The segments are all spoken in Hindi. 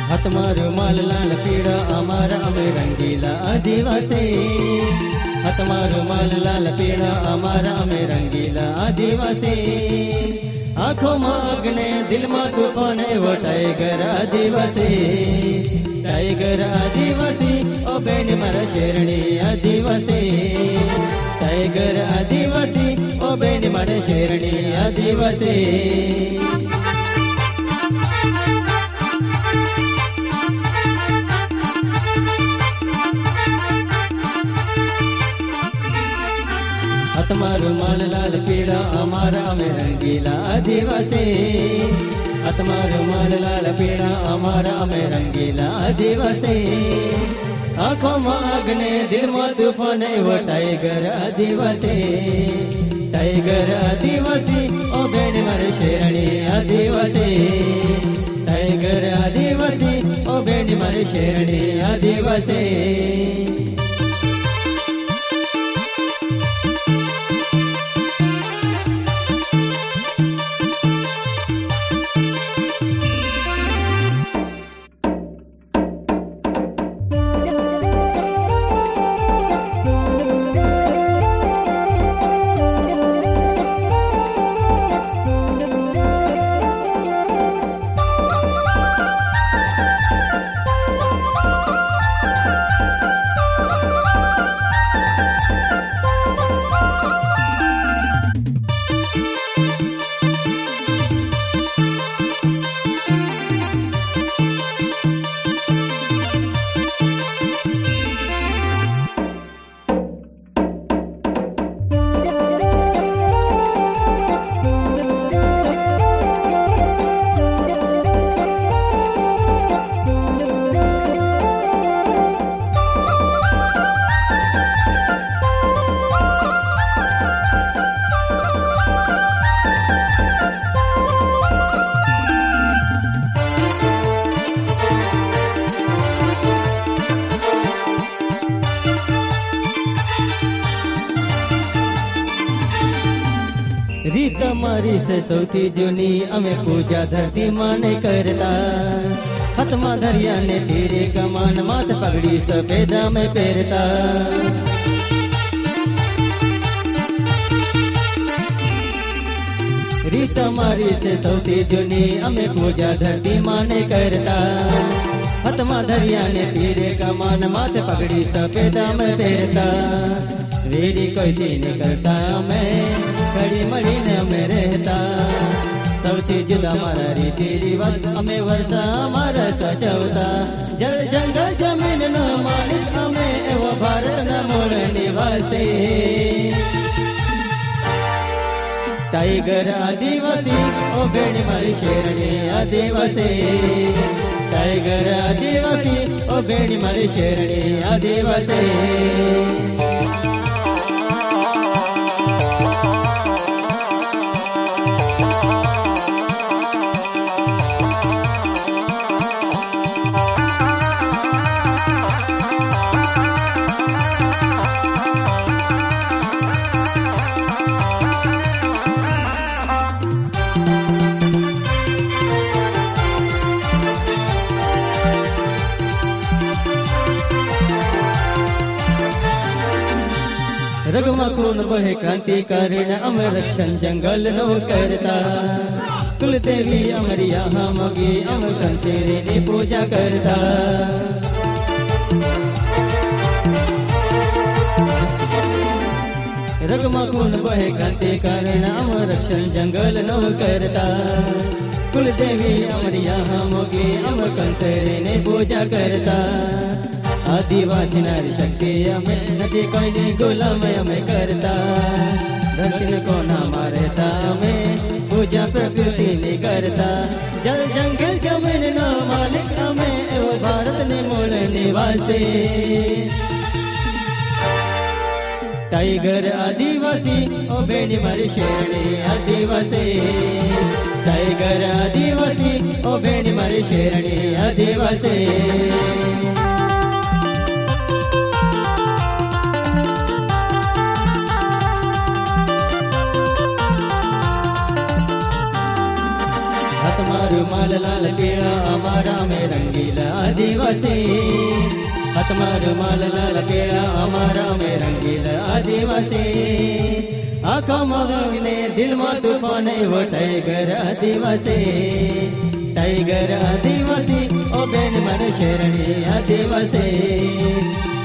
हाथमार माल लाल पीड़ा अमारा अमे रंगीला आदिवासी। हाथमार माल लाल पीड़ा अमारा अमे रंगीला आदिवासी। आँखों में अग्नि दिल में तूफान वो टाइगर आदिवासी। टाइगर आदिवासी ओ बेन मारा शेरणी आदिवासी। टाइगर आदिवासी ओ बेन मारा शेरणी आदिवासी। हाथमार माल लाल पीड़ा अमारा अमे रंगीला आदिवासी। हाथमार माल लाल पीड़ा अमारा अमे रंगीला आदिवासी। आँखों में अग्नि दिल में तूफान वो टाइगर आदिवासी। टाइगर आदिवासी ओ बेन मारे शेरणी आदिवासी। टाइगर आदिवासी ओ बेन मारे शेरणी आदिवासी। रीत मारी से सौथी जूनी अमे पूजा धरती माने करता। हाथमा धरिया ने तीरे कमान माथ पगड़ी सफेदा में पेरता। रीत मारी से सौथी जूनी अमे पूजा धरती माने करता। हाथमा धरिया ने तीरे कमान माथ पगड़ी सफेदा में पेरता। वेरी कोई दिन करता मैं खड़ी मड़ी ने में रहता। सौथी जुदा मारा रीति रिवाज अमे वर्षा मारा सचवता। जल जंगल जमीन न मालिक अमे एवं भारत न मूल निवासी। टाइगर आदिवासी ओ बेनी मारी शेरणी आदिवासी। टाइगर आदिवासी ओ बेनी मारी शेरणी आदिवासी। रगमा खून बहे क्रांति कारण अम रक्षण जंगल नो करता। कुल देवी अमरिया हमगी अम कंसेरी ने पूजा करता। रगमा खून बहे क्रांति कारण अम रक्षण जंगल नो करता। कुल देवी अमरिया हमगी अम कंसेरी ने पूजा करता। આદિવાસી નારી શક્તિ અમે નથી કોઈની ગુલામ અમે કરતા ધરતી કોના મારતા અમે પૂજા પ્રકૃતિની કરતા જલ જંગલ જમીનનો માલિક અમે એવો ભારતની મૂળ નિવાસી टाइगर आदिवासी ओ बेनी मारी शेरणी आदिवासी टाइगर आदिवासी ओ बेनी मारी शेरणी आदिवासी हतमारू माल लाल पीला अमारा में रंगीला आदिवासी हतमारू माल लाल पीला अमारा में रंगीला आदिवासी आँखों मगने दिल में तूफान वो टाइगर आदिवासी ओ बेन मन शेरणी आदिवासी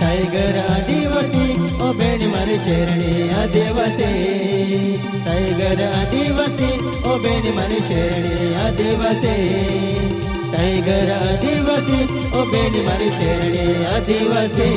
टाइगर आदिवासी ओ बेन मन शेरणी आदिवासी टाइगर आदिवासी ओ बेन मन शेरणी आदिवासी टाइगर आदिवासी ओ बेन मन शेरणी आदिवासी।